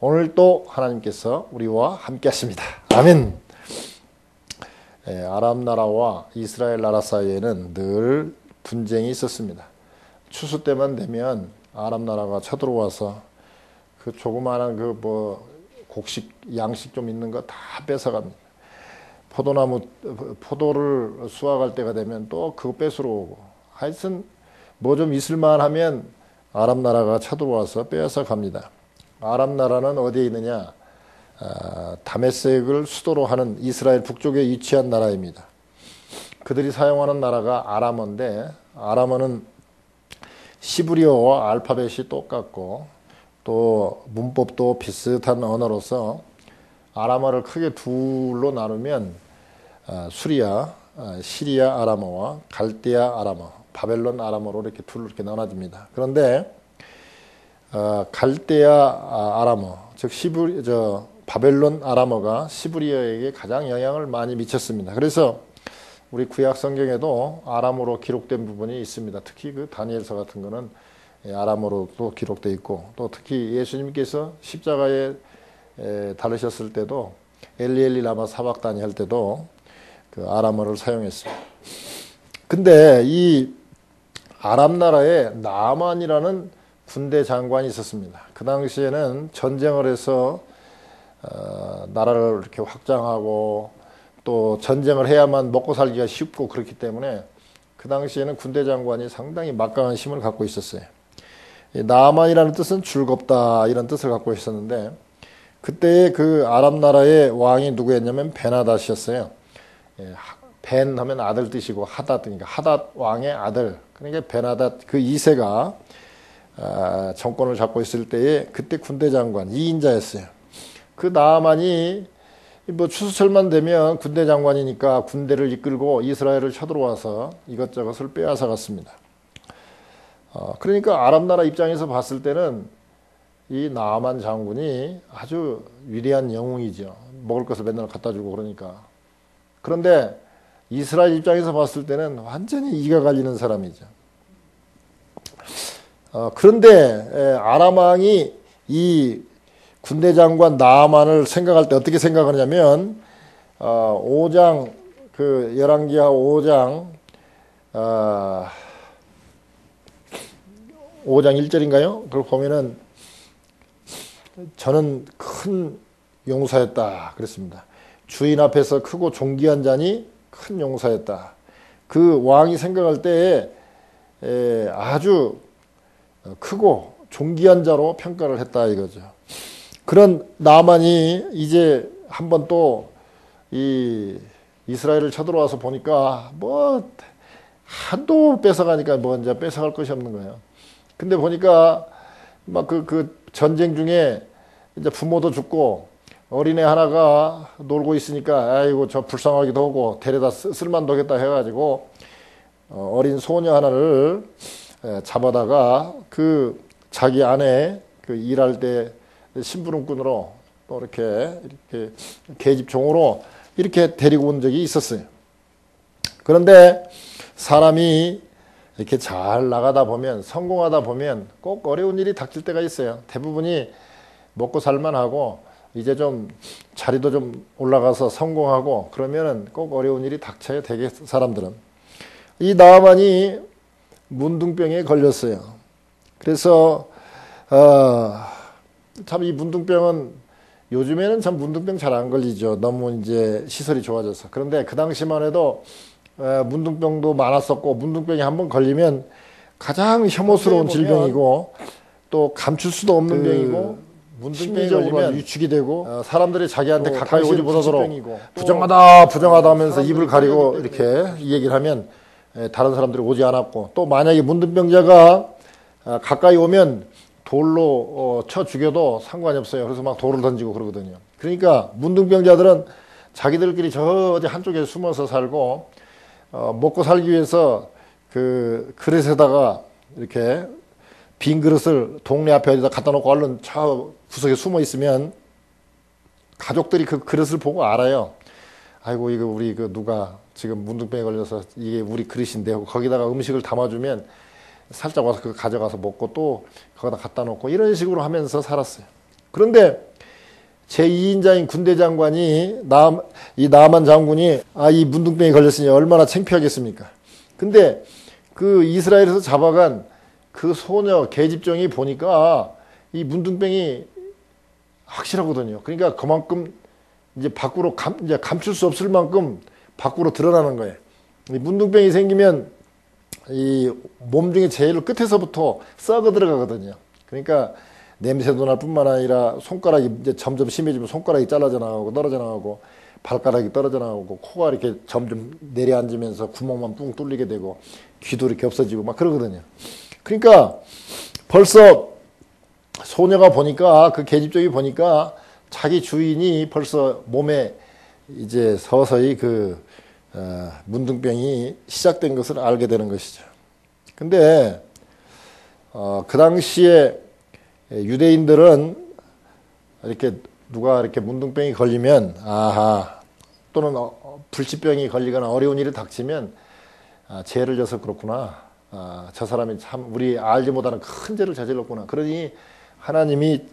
오늘 또 하나님께서 우리와 함께 하십니다. 아멘. 아람 나라와 이스라엘 나라 사이에는 늘 분쟁이 있었습니다. 추수 때만 되면 아람 나라가 쳐들어와서 그 조그마한 곡식, 양식 좀 있는 거 다 뺏어갑니다. 포도를 수확할 때가 되면 또 그거 뺏으러 오고, 하여튼 뭐 좀 있을만 하면 아람 나라가 쳐들어와서 빼앗아 갑니다. 아람 나라는 어디에 있느냐? 다메섹을 수도로 하는 이스라엘 북쪽에 위치한 나라입니다. 그들이 사용하는 나라가 아람어인데, 아람어는 시브리어와 알파벳이 똑같고 또 문법도 비슷한 언어로서 아람어를 크게 둘로 나누면 수리아, 시리아 아람어와 갈대아 아람어, 바벨론 아람어로 이렇게 둘로 이렇게 나눠집니다. 그런데 갈대아 아람어, 즉 바벨론 아람어가 시브리어에게 가장 영향을 많이 미쳤습니다. 그래서 우리 구약 성경에도 아람어로 기록된 부분이 있습니다. 특히 그 다니엘서 같은 거는 아람어로도 기록되어 있고, 또 특히 예수님께서 십자가에 달으셨을 때도 엘리 라마 사박다니 할 때도 그 아람어를 사용했습니다. 근데 이 아람 나라에 나만이라는 군대 장관이 있었습니다. 그 당시에는 전쟁을 해서 나라를 이렇게 확장하고 또 전쟁을 해야만 먹고 살기가 쉽고 그렇기 때문에 그 당시에는 군대 장관이 상당히 막강한 힘을 갖고 있었어요. 나만이라는 뜻은 즐겁다 이런 뜻을 갖고 있었는데, 그때의 그 아람 나라의 왕이 누구였냐면 베나닷이었어요. 벤 하면 아들 뜻이고 하닷, 그러니까 하닷 왕의 아들, 그러니까 베나닷 그 2세가 정권을 잡고 있을 때에 그때 군대 장관 2인자였어요. 그 나만이 뭐 추수철만 되면 군대 장관이니까 군대를 이끌고 이스라엘을 쳐들어와서 이것저것을 빼앗아 갔습니다. 그러니까 아람 나라 입장에서 봤을 때는 이 나만 장군이 아주 위대한 영웅이죠. 먹을 것을 맨날 갖다 주고 그러니까. 그런데 이스라엘 입장에서 봤을 때는 완전히 이가 갈리는 사람이죠. 그런데 아람 왕이 이 군대 장관 나만을 생각할 때 어떻게 생각하냐면 5장 그 열왕기하 5장 5장 1절인가요? 그걸 보면은 저는 큰 용사였다 그랬습니다. 주인 앞에서 크고 존귀한 자니 큰 용사였다. 그 왕이 생각할 때에 아주 크고 존귀한 자로 평가를 했다 이거죠. 그런 나만이 이제 한번 또 이 이스라엘을 쳐들어와서 보니까 뭐 하도 뺏어가니까 뭐 이제 뺏어갈 것이 없는 거예요. 근데 보니까 막 그 전쟁 중에 이제 부모도 죽고 어린애 하나가 놀고 있으니까 아이고 저 불쌍하기도 하고 데려다 쓸만도 하겠다 해가지고 어린 소녀 하나를 잡아다가 그 자기 아내 그 일할 때 심부름꾼으로 또 이렇게 계집종으로 이렇게 데리고 온 적이 있었어요. 그런데 사람이 이렇게 잘 나가다 보면, 성공하다 보면 꼭 어려운 일이 닥칠 때가 있어요. 대부분이 먹고 살만하고 이제 좀 자리도 좀 올라가서 성공하고 그러면은 꼭 어려운 일이 닥쳐야 되게 사람들은. 이 나아만이 문둥병에 걸렸어요. 그래서 참 이 문둥병은 요즘에는 참 문둥병 잘 안 걸리죠. 너무 이제 시설이 좋아져서. 그런데 그 당시만 해도 문둥병도 많았었고, 문둥병이 한번 걸리면 가장 혐오스러운 질병이고 또 감출 수도 없는 병이고, 문둥병이 걸리면 위축이 되고 사람들이 자기한테 가까이 오지 못하도록 부정하다 하면서 입을 가리고 이렇게 이 얘기를 하면 다른 사람들이 오지 않았고, 또 만약에 문둥병자가 가까이 오면 돌로 쳐 죽여도 상관이 없어요. 그래서 막 돌을 던지고 그러거든요. 그러니까 문둥병자들은 자기들끼리 저 어디 한쪽에 숨어서 살고 먹고 살기 위해서 그 그릇에다가 이렇게 빈 그릇을 동네 앞에 어디다 갖다 놓고 얼른 저 구석에 숨어 있으면 가족들이 그 그릇을 보고 알아요. 아이고 이거 우리 그 누가 지금 문둥병에 걸려서 이게 우리 그릇인데 하고 거기다가 음식을 담아주면 살짝 와서 그거 가져가서 먹고 또 거기다 갖다 놓고 이런 식으로 하면서 살았어요. 그런데 제2인자인 군대 장관이 이 나만 장군이 이 문둥병이 걸렸으니 얼마나 창피하겠습니까? 근데 그 이스라엘에서 잡아간 그 소녀 계집종이 보니까 이 문둥병이 확실하거든요. 그러니까 그만큼 이제 밖으로 이제 감출 수 없을 만큼 밖으로 드러나는 거예요. 이 문둥병이 생기면 이 몸 중에 제일 끝에서부터 썩어 들어가거든요. 그러니까 냄새도 날 뿐만 아니라 손가락이 이제 점점 심해지면 손가락이 잘라져 나가고 떨어져 나가고 발가락이 떨어져 나가고 코가 이렇게 점점 내려앉으면서 구멍만 뿡 뚫리게 되고 귀도 이렇게 없어지고 막 그러거든요. 그러니까 벌써 소녀가 보니까 그 계집종이 보니까 자기 주인이 벌써 몸에 이제 서서히 그 문둥병이 시작된 것을 알게 되는 것이죠. 근데 그 당시에 유대인들은 이렇게 누가 이렇게 문둥병이 걸리면 또는 불치병이 걸리거나 어려운 일이 닥치면 죄를 져서 그렇구나. 저 사람이 참 우리 알지 못하는 큰 죄를 저질렀구나. 그러니 하나님이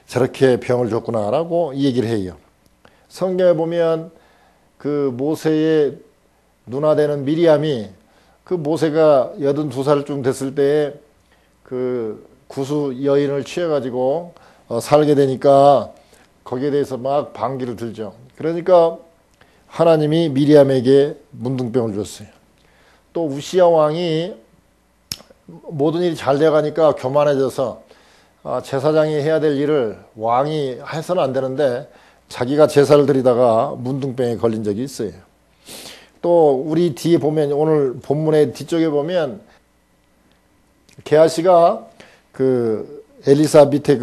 저렇게 병을 줬구나라고 이 얘기를 해요. 성경에 보면 그 모세의 누나 되는 미리암이 그 모세가 82살쯤 됐을 때에 그 구수 여인을 취해가지고 살게 되니까 거기에 대해서 막 반기를 들죠. 그러니까 하나님이 미리암에게 문둥병을 줬어요. 또 우시야 왕이 모든 일이 잘 돼가니까 교만해져서 제사장이 해야 될 일을 왕이 해서는 안 되는데 자기가 제사를 드리다가 문둥병에 걸린 적이 있어요. 또 우리 뒤에 보면 오늘 본문의 뒤쪽에 보면 게하시가 그 엘리사 밑에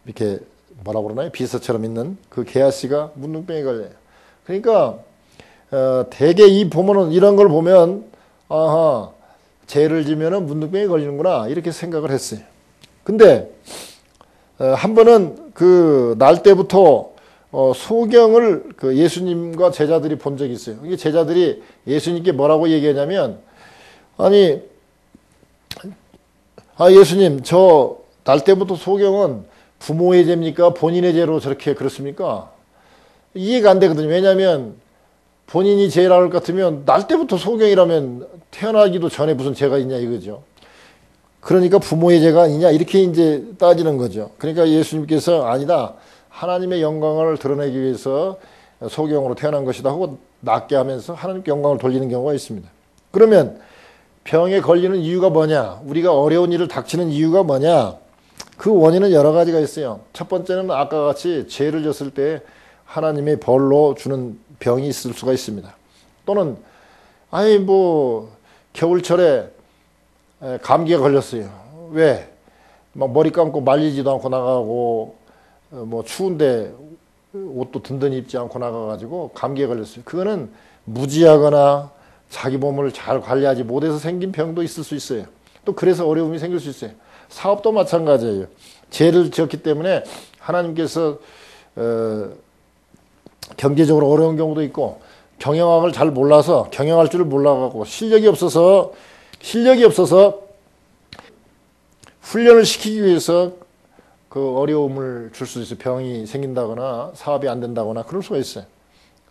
이렇게 뭐라고 그러나요? 비서처럼 있는 그 게하시가 문둥병에 걸려요. 그러니까 대개 이 보면은 이런 걸 보면 죄를 지면은 문둥병에 걸리는구나 이렇게 생각을 했어요. 근데 한 번은 그 날 때부터 소경을 그 예수님과 제자들이 본 적이 있어요. 이게 제자들이 예수님께 뭐라고 얘기하냐면 아니 예수님 저 날 때부터 소경은 부모의 죄입니까? 본인의 죄로 저렇게 그렇습니까? 이해가 안 되거든요. 왜냐하면 본인이 죄라고 할 것 같으면 날 때부터 소경이라면 태어나기도 전에 무슨 죄가 있냐 이거죠. 그러니까 부모의 죄가 아니냐 이렇게 이제 따지는 거죠. 그러니까 예수님께서 아니다. 하나님의 영광을 드러내기 위해서 소경으로 태어난 것이다 하고 낫게 하면서 하나님께 영광을 돌리는 경우가 있습니다. 그러면 병에 걸리는 이유가 뭐냐? 우리가 어려운 일을 닥치는 이유가 뭐냐? 그 원인은 여러 가지가 있어요. 첫 번째는 아까 같이 죄를 졌을 때 하나님의 벌로 주는 병이 있을 수가 있습니다. 또는 겨울철에 감기가 걸렸어요. 왜? 막 머리 감고 말리지도 않고 나가고 추운데 옷도 든든히 입지 않고 나가가지고 감기에 걸렸어요. 그거는 무지하거나 자기 몸을 잘 관리하지 못해서 생긴 병도 있을 수 있어요. 또 그래서 어려움이 생길 수 있어요. 사업도 마찬가지예요. 죄를 지었기 때문에 하나님께서 경제적으로 어려운 경우도 있고 경영학을 잘 몰라서 경영할 줄을 몰라가고 실력이 없어서 훈련을 시키기 위해서 그 어려움을 줄 수 있어요. 병이 생긴다거나 사업이 안 된다거나 그럴 수가 있어요.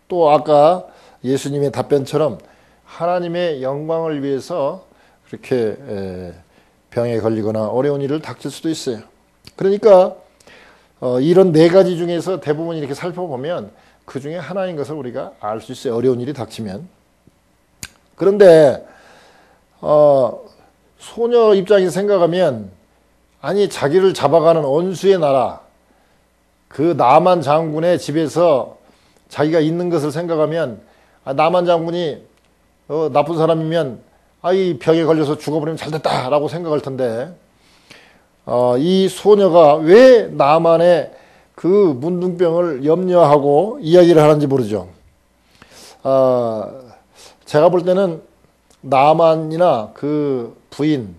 또 아까 예수님의 답변처럼 하나님의 영광을 위해서 그렇게 병에 걸리거나 어려운 일을 닥칠 수도 있어요. 그러니까 이런 네 가지 중에서 대부분 이렇게 살펴보면 그 중에 하나인 것을 우리가 알 수 있어요. 어려운 일이 닥치면. 그런데 소녀 입장에서 생각하면 아니 자기를 잡아가는 원수의 나라 그 나만 장군의 집에서 자기가 있는 것을 생각하면 나만 장군이 나쁜 사람이면 이 병에 걸려서 죽어버리면 잘됐다라고 생각할 텐데 이 소녀가 왜 나만의 그 문둥병을 염려하고 이야기를 하는지 모르죠. 제가 볼 때는 나만이나 그 부인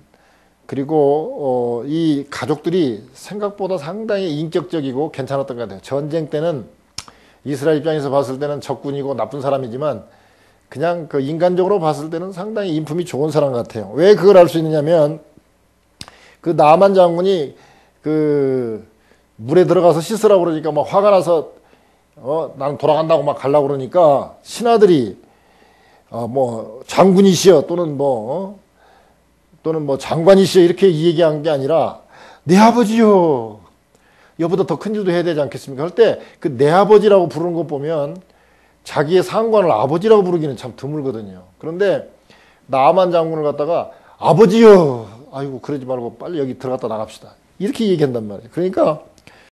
그리고 이 가족들이 생각보다 상당히 인격적이고 괜찮았던 것 같아요. 전쟁 때는 이스라엘 입장에서 봤을 때는 적군이고 나쁜 사람이지만 그냥 그 인간적으로 봤을 때는 상당히 인품이 좋은 사람 같아요. 왜 그걸 알 수 있느냐면 그 나만 장군이 그 물에 들어가서 씻으라고 그러니까 막 화가 나서 나는 돌아간다고 막 가려고 그러니까 신하들이 뭐 장군이시여 또는 또는 뭐 장관이시여 이렇게 얘기한 게 아니라 내 아버지요. 여보다 더 큰 일도 해야 되지 않겠습니까? 할 때 그 내 아버지라고 부르는 것 보면 자기의 상관을 아버지라고 부르기는 참 드물거든요. 그런데 나아만 장군을 갖다가 아버지요. 아이고 그러지 말고 빨리 여기 들어갔다 나갑시다. 이렇게 얘기한단 말이에요. 그러니까